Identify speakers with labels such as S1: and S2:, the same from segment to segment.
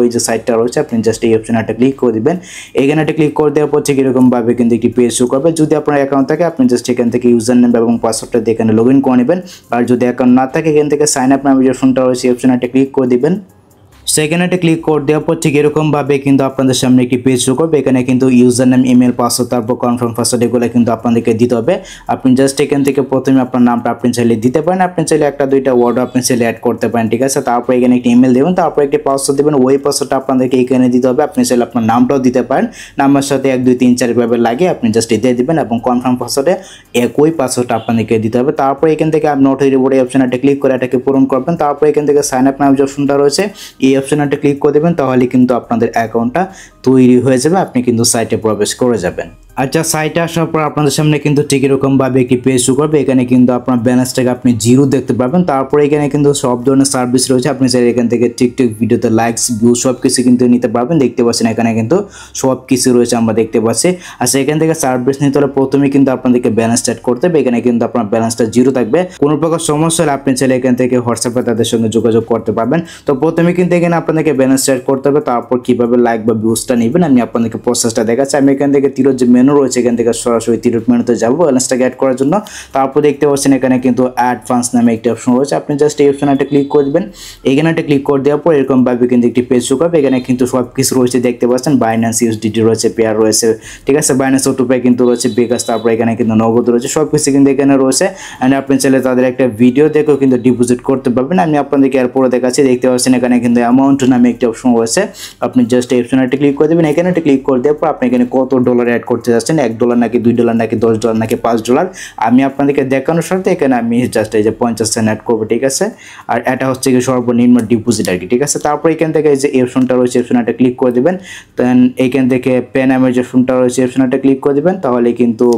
S1: তারপর এই যে সাইটটা রয়েছে আপনি জাস্ট এই অপশনে একটা ক্লিক করে দিবেন। এখানে একটা ক্লিক করে দেওয়ার পর ঠিক এরকম ভাবে কিন্তু একটি পেজ শো করবে। যদি আপনার অ্যাকাউন্ট থাকে আপনি জাস্ট এখান থেকে ইউজার নেম এবং পাসওয়ার্ডটা দিয়ে এখানে লগ ইন করে নেবেন। আর যদি অ্যাকাউন্ট না থাকে এখান থেকে সাইন আপ নামে যে অপশনটা রয়েছে এই অপশনে একটা ক্লিক করে দিবেন। সেখানে একটা ক্লিক করে দেওয়ার পর ঠিক এরকমভাবে কিন্তু আপনাদের সামনে একটি পেজ শো করবে। এখানে কিন্তু ইউজার নেম, ইমেল, পাসওয়ার্ড, তারপর কনফার্ম পাসওয়ার্ড এগুলো কিন্তু আপনাদেরকে দিতে হবে। আপনি জাস্ট এখান থেকে প্রথমে আপনার নামটা আপনি চাইলে দিতে পারেন, আপনি চাইলে একটা দুইটা ওয়ার্ড আপনি চাইলে অ্যাড করতে পারেন, ঠিক আছে। তারপর এখানে একটি ইমেল দেবেন, তারপর একটি পাসওয়ার্ড দেবেন। ওই পাসওয়ার্ডটা আপনাদেরকে এখানে দিতে হবে। আপনি চাইলে আপনার নামটাও দিতে পারেন, নামের সাথে 1 2 3 4 ভাবে লাগিয়ে আপনি জাস্ট দিয়ে দিবেন এবং কনফার্ম পাসওয়ার্ডে একই পাসওয়ার্ডটা আপনাদেরকে দিতে হবে। তারপর এখান থেকে আপনি নোট রিবোর্ড এই অপশনটা ক্লিক করে এটাকে পূরণ করবেন। তারপর এখান থেকে সাইন আপ নামে যে অপশনটা রয়েছে এই অপশনটা ক্লিক করে দেবেন, তাহলে কিন্তু আপনাদের অ্যাকাউন্টটা তৈরি হয়ে যাবে, আপনি কিন্তু সাইটে প্রবেশ করে যাবেন। আচ্ছা, সাইটে আসার পর আপনাদের সামনে কিন্তু ঠিক এরকম ভাবে একটি পেজ শো করবে। এখানে কিন্তু আপনার ব্যালেন্সটাকে আপনি জিরো দেখতে পাবেন। তারপর এখানে কিন্তু সব ধরনের সার্ভিস রয়েছে, আপনি চাইলে এখান থেকে টিকটক ভিডিওতে লাইকস, ভিউ সব কিছু কিন্তু নিতে পারবেন। দেখতে পাচ্ছেন এখানে কিন্তু সব কিছু রয়েছে আমরা দেখতে পাচ্ছি। আচ্ছা, এখান থেকে সার্ভিস নিতে হলে প্রথমে কিন্তু আপনাদেরকে ব্যালেন্স অ্যাড করতে হবে। এখানে কিন্তু আপনার ব্যালেন্সটা জিরো থাকবে। কোনো প্রকার সমস্যা হলে আপনি চাইলে এখান থেকে হোয়াটসঅ্যাপে তাদের সঙ্গে যোগাযোগ করতে পারবেন। তো প্রথমে কিন্তু এখানে আপনাদেরকে ব্যালেন্স অ্যাড করতে হবে। তারপর কিভাবে লাইক বা ভিউজটা নেবেন আমি আপনাদেরকে প্রসেসটা দেখাচ্ছি। আমি এখান থেকে তীরের যে মেনু রয়েছে এখান থেকে সরাসরি তীরের মেনুতে যাব ব্যালেন্সটাকে অ্যাড করার জন্য। তারপর দেখতে পাচ্ছেন এখানে কিন্তু অ্যাড ফান্ডস নামে একটি অপশন রয়েছে, আপনি জাস্ট এই অপশনে একটা ক্লিক করে দিবেন। এখানে একটা ক্লিক করে দেওয়ার পর এরকম ভাবে কিন্তু একটি পেজ শো করবে। এখানে কিন্তু সব কিছু রয়েছে দেখতে পাচ্ছেন, বাইন্যান্স ইউএসডিটি রয়েছে, পেয়ার রয়েছে, ঠিক আছে, বাইন্যান্স অটোপে কিন্তু রয়েছে, বিকাশ, তারপর এখানে কিন্তু নগদ রয়েছে, সব কিছু কিন্তু এখানে রয়েছে। এন্ড আপনি চাইলে তাদের একটা ভিডিও দেখেও কিন্তু ডিপোজিট করতে পারবেন। আমি আপনাদেরকে এরপরে দেখাচ্ছি। দেখতে পাচ্ছেন এখানে কিন্তু অ্যামাউন্ট নামে একটি অপশন রয়েছে, আপনি জাস্ট এই অপশনে একটা ক্লিক করে দেবেন। এখানে একটা ক্লিক করে দেওয়ার পর আপনি এখানে কত ডলার অ্যাড করতে যাচ্ছেন, $1 নাকি $2 নাকি $10 নাকি $5। আমি আপনাদেরকে দেখানোর সাথে এখানে আমি জাস্ট এই যে 50 সেন্ট অ্যাড করবো, ঠিক আছে। আর এটা হচ্ছে কি সর্বনিম্ন ডিপোজিট আর কি, ঠিক আছে। তারপর এখান থেকে এই যে অপশনটা রয়েছে অপশনটা ক্লিক করে দিবেন। দেন এখান থেকে পে নামের যে অপশনটা রয়েছে অপশনটা ক্লিক করে দিবেন, তাহলে কিন্তু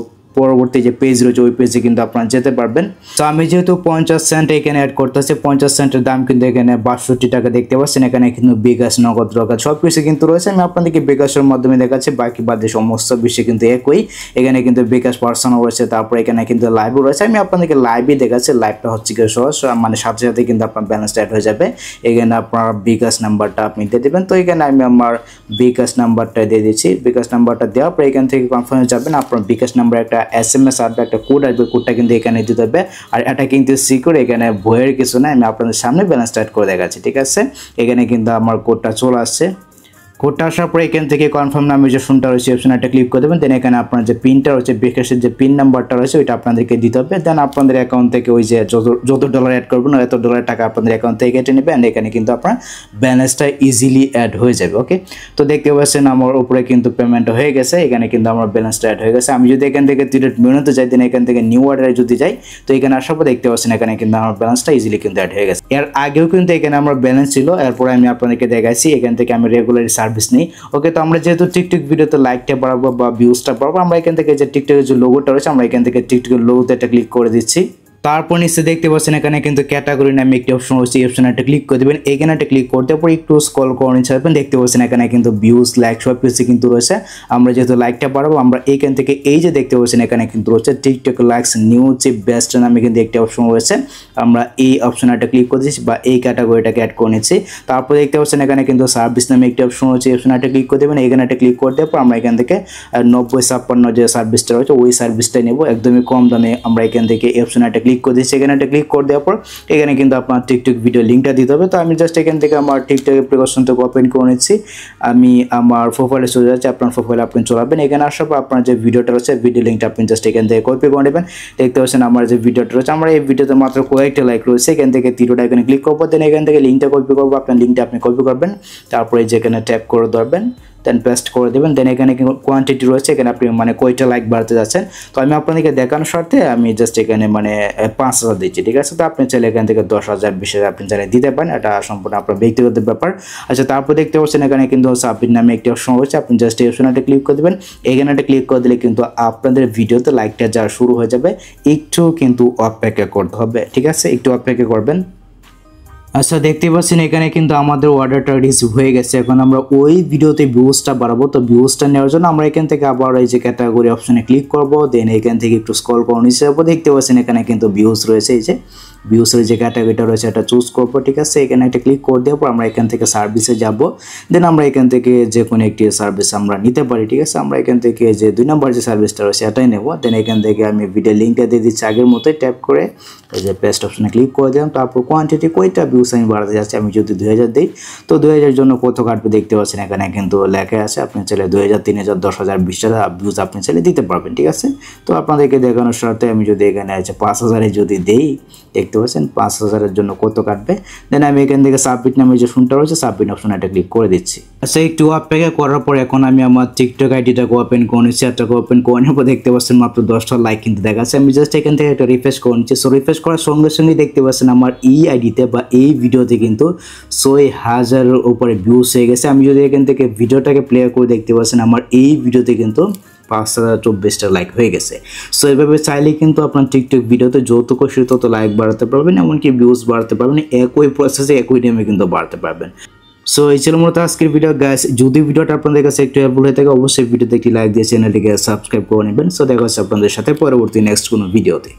S1: পরবর্তী যে পেজ রয়েছে ওই পেজে কিন্তু আপনারা যেতে পারবেন। তো আমি যেহেতু 50 সেন্ট এখানে অ্যাড করতেছি, 50 সেন্টের দাম কিন্তু এখানে 62 টাকা দেখতে পাচ্ছেন। এখানে কিন্তু বিকাশ, নগদ, রকেট সব কিছু কিন্তু রয়েছে। আমি আপনাদেরকে বিকাশের মাধ্যমে দেখাচ্ছি, বাকি বাদে সমস্ত বিষয় কিন্তু একই। এখানে কিন্তু বিকাশ পার্সোনাল রয়েছে, তারপর এখানে কিন্তু লাইভও রয়েছে। আমি আপনাদেরকে লাইভই দেখাচ্ছি, লাইভটা হচ্ছে কি সহজ, মানে সাথে সাথে কিন্তু আপনার ব্যালেন্সটা অ্যাড হয়ে যাবে। এখানে আপনার বিকাশ নাম্বারটা আপনি দিয়ে দেবেন। তো এখানে আমি আমার বিকাশ নাম্বারটা দিয়ে দিচ্ছি। বিকাশ নাম্বারটা দেওয়ার পর এখান থেকে কনফার্ম হয়ে যাবেন। আপনার বিকাশ নাম্বার একটা SMS আসবে, একটা কোড আসবে, কোডটা কিন্তু এখানে দিতে হবে। আর এটা কিন্তু সিকিউর, এখানে ভয়ের কিছু না। আমি আপনাদের সামনে ব্যালেন্স স্টার্ট করে দেখাচ্ছি, ঠিক আছে। এখানে কিন্তু আমার কোডটা চলে আসছে। কোডটা আসার পরে এখান থেকে কনফার্ম নামে যে ফোনটা রয়েছে অপশনে একটা ক্লিক করে দেবেন। দেন এখানে আপনার যে পিনটা রয়েছে, বিকাশের যে পিন নাম্বারটা রয়েছে ওইটা আপনাদেরকে দিতে হবে। দেন আপনাদের অ্যাকাউন্ট থেকে ওই যে যত ডলার অ্যাড করবেন এত ডলার টাকা আপনাদের অ্যাকাউন্ট থেকে কেটে নেবে। অ্যান্ড এখানে কিন্তু আপনার ব্যালেন্সটা ইজিলি অ্যাড হয়ে যাবে। ওকে, তো দেখতে পাচ্ছেন আমার উপরে কিন্তু পেমেন্ট হয়ে গেছে। এখানে কিন্তু আমার ব্যালেন্সটা অ্যাড হয়ে গেছে। আমি যদি এখান থেকে ডিরেক্ট মেনুতে যাই, দেন এখান থেকে নিউ অর্ডারে যদি যাই, তো এখানে আসার পর দেখতে পাচ্ছেন এখানে কিন্তু আমার ব্যালেন্সটা ইজিলি কিন্তু অ্যাড হয়ে গেছে। এর আগেও কিন্তু এখানে আমার ব্যালেন্স ছিল, এরপরে আমি আপনাদেরকে দেখাইছি। এখান থেকে আমি রেগুলার সার্ভিস নিই। ওকে, তো আমরা যেহেতু টিকটক ভিডিওতে লাইকটা বাড়াবো বা ভিউজটা বাড়াবো, আমরা এখান থেকে যে টিকটকের যে লোগোটা রয়েছে আমরা এখান থেকে টিকটকের লোগোতে একটা ক্লিক করে দিচ্ছি। তারপর নিচে দেখতে পাচ্ছেন এখানে কিন্তু ক্যাটাগরি নামে একটি অপশন রয়েছে, এই অপশনে একটা ক্লিক করে দেবেন। এখানে একটা ক্লিক করতে পর একটু স্ক্রল করে নিচে আসবেন, দেখতে পাচ্ছেন এখানে কিন্তু ভিউজ, লাইক সব কিছু কিন্তু রয়েছে। আমরা যেহেতু লাইকটা বাড়াবো, আমরা এইখান থেকে এই যে দেখতে পাচ্ছেন এখানে কিন্তু রয়েছে TikTok likes new chip best নামে কিন্তু একটি অপশন রয়েছে। আমরা এই অপশনে একটা ক্লিক করে দিচ্ছি বা এই ক্যাটাগরিটাকে অ্যাড করে নিচ্ছি। তারপর দেখতে পাচ্ছেন এখানে কিন্তু সার্ভিস নামে একটি অপশন রয়েছে, এই অপশনে একটা ক্লিক করে দেবেন। এখানে একটা ক্লিক করে দেওয়ার পর আমরা এখান থেকে 90-56 যে সার্ভিসটা রয়েছে ওই সার্ভিসটাই নেব, একদমই কম দামে। আমরা এখান থেকে এই অপশনে একটা ক্লিক ক্লিক করে দিচ্ছি। এখানে একটা ক্লিক করে দেওয়ার পর এখানে কিন্তু আপনার টিকটক ভিডিও লিঙ্কটা দিতে হবে। তো আমি জাস্ট এখান থেকে আমার টিকটক অ্যাপ্লিকেশন থেকে ওপেন করে নিচ্ছি। আমি আমার প্রোফাইলে চলে যাচ্ছি। আপনার প্রোফাইলে আপনি চলাবেন। এখানে আসার পর আপনার যে ভিডিওটা রয়েছে ভিডিও লিঙ্কটা আপনি জাস্ট এখান থেকে কপি করে নেবেন। দেখতে পাচ্ছেন আমার যে ভিডিওটা রয়েছে, আমার এই ভিডিওতে মাত্র কয়েকটা লাইক রয়েছে। এখান থেকে তীরটা এখানে ক্লিক করবো, দেন এখান থেকে লিঙ্কটা কপি করবো। আপনার লিঙ্কটা আপনি কপি করবেন, তারপরে যেখানে ট্যাপ করে ধরবেন, দেন পেস্ট করে দেবেন। দেন এখানে কোয়ান্টিটি রয়েছে, এখানে আপনি মানে কয়টা লাইক বাড়তে যাচ্ছেন। তো আমি আপনাদেরকে দেখানোর স্বার্থে আমি জাস্ট এখানে মানে 5000 দিচ্ছি, ঠিক আছে। তো আপনি চাইলে এখান থেকে 10,000 20,000 আপনি চাইলে দিতে পারেন, এটা সম্পূর্ণ আপনার ব্যক্তিগত ব্যাপার। আচ্ছা, তারপর দেখতে পাচ্ছেন এখানে কিন্তু সাবমিট নামে একটি অপশন রয়েছে। আপনি জাস্ট এই অপশনটা ক্লিক করে দেবেন। এখানে একটা ক্লিক করে দিলে কিন্তু আপনাদের ভিডিওতে লাইকটা যাওয়া শুরু হয়ে যাবে। একটু কিন্তু অপেক্ষা করতে হবে, ঠিক আছে, একটু অপেক্ষা করবেন। আচ্ছা, দেখতে পাচ্ছেন এখানে কিন্তু আমাদের অর্ডারটা রিসিভ হয়ে গেছে। এখন আমরা ওই ভিডিওতে ভিউজটা বাড়াবো। তো ভিউজটা নেওয়ার জন্য আমরা এখান থেকে আবার এই যে ক্যাটাগরি অপশনে ক্লিক করব। দেন এখান থেকে একটু স্ক্রল করে নিচে যাবো। দেখতে পাচ্ছেন এখানে কিন্তু ভিউজ রয়েছে, এই যে ভিউসের যে ক্যাটাগরিটা রয়েছে এটা চুজ করবো, ঠিক আছে। এখানে একটা ক্লিক করে দেওয়ার পর আমরা এখান থেকে সার্ভিসে যাব। দেন আমরা এখান থেকে যে কোনো একটি সার্ভিস আমরা নিতে পারি, ঠিক আছে। আমরা এখান থেকে যে 2 নম্বর যে সার্ভিসটা রয়েছে এটাই নেব। দেন এখান থেকে আমি ভিডিও লিঙ্কটা দিয়ে দিচ্ছি আগের মতোই, ট্যাপ করে এই যে পেস্ট অপশনে ক্লিক করে দিলাম। তারপর কোয়ান্টিটি কয়টা ভিউস আমি বাড়াতে যাচ্ছি, আমি যদি 2000 দিই তো 2000 জন্য কত কাটবে দেখতে পাচ্ছেন এখানে কিন্তু লেখা আছে। আপনি চাইলে 2000 3000 10,000 20,000 ভিউজ আপনি চাইলে দিতে পারবেন, ঠিক আছে। তো আপনাদেরকে দেখানোর সাথে আমি যদি এখানে আছে 5000 যদি দেই, দেখতে পাচ্ছেন 5000 জন্য কত কাটবে। দেন আমি এখান থেকে সাবমিট নামে যে অপশনটা রয়েছে সাবমিট অপশনে এটা ক্লিক করে দিচ্ছি। আচ্ছা, একটু অপেক্ষা করার পর এখন আমি আমার টিকটক আইডিটাকে ওপেন করে নিচ্ছি। এটাকে ওপেন করে নেওয়ার পর দেখতে পাচ্ছেন মাত্র 10টা লাইক কিন্তু দেখাচ্ছে। আমি জাস্ট এখান থেকে একটা রিফ্রেশ করে নিচ্ছি। সো রিফ্রেশ করার সঙ্গে সঙ্গে দেখতে পাচ্ছেন আমার এই আইডিতে বা এই ভিডিওতে কিন্তু 6000 এর উপরে ভিউজ হয়ে গেছে। আমি যদি এখান থেকে ভিডিওটাকে প্লে করে দেখতে পাচ্ছেন আমার এই ভিডিওতে কিন্তু 5024টা লাইক হয়ে গেছে। সো এভাবে চাইলে কিন্তু আপনার টিকটক ভিডিওতে যত খুশি তত লাইক বাড়াতে পারবেন, এমনকি ভিউজ বাড়াতে পারবেন। একই প্রসেসে একই টাইমে কিন্তু বাড়াতে পারবেন। সো এই ছিল মূলত আজকের ভিডিও গাইস। যদি ভিডিওটা আপনাদের কাছে একটু হেল্পফুল হয়ে থাকে অবশ্যই ভিডিওতে একটি লাইক দিয়ে চ্যানেলটিকে সাবস্ক্রাইব করে নেবেন। সো দেখা হচ্ছে আপনাদের সাথে পরবর্তী নেক্সট কোনো ভিডিওতে।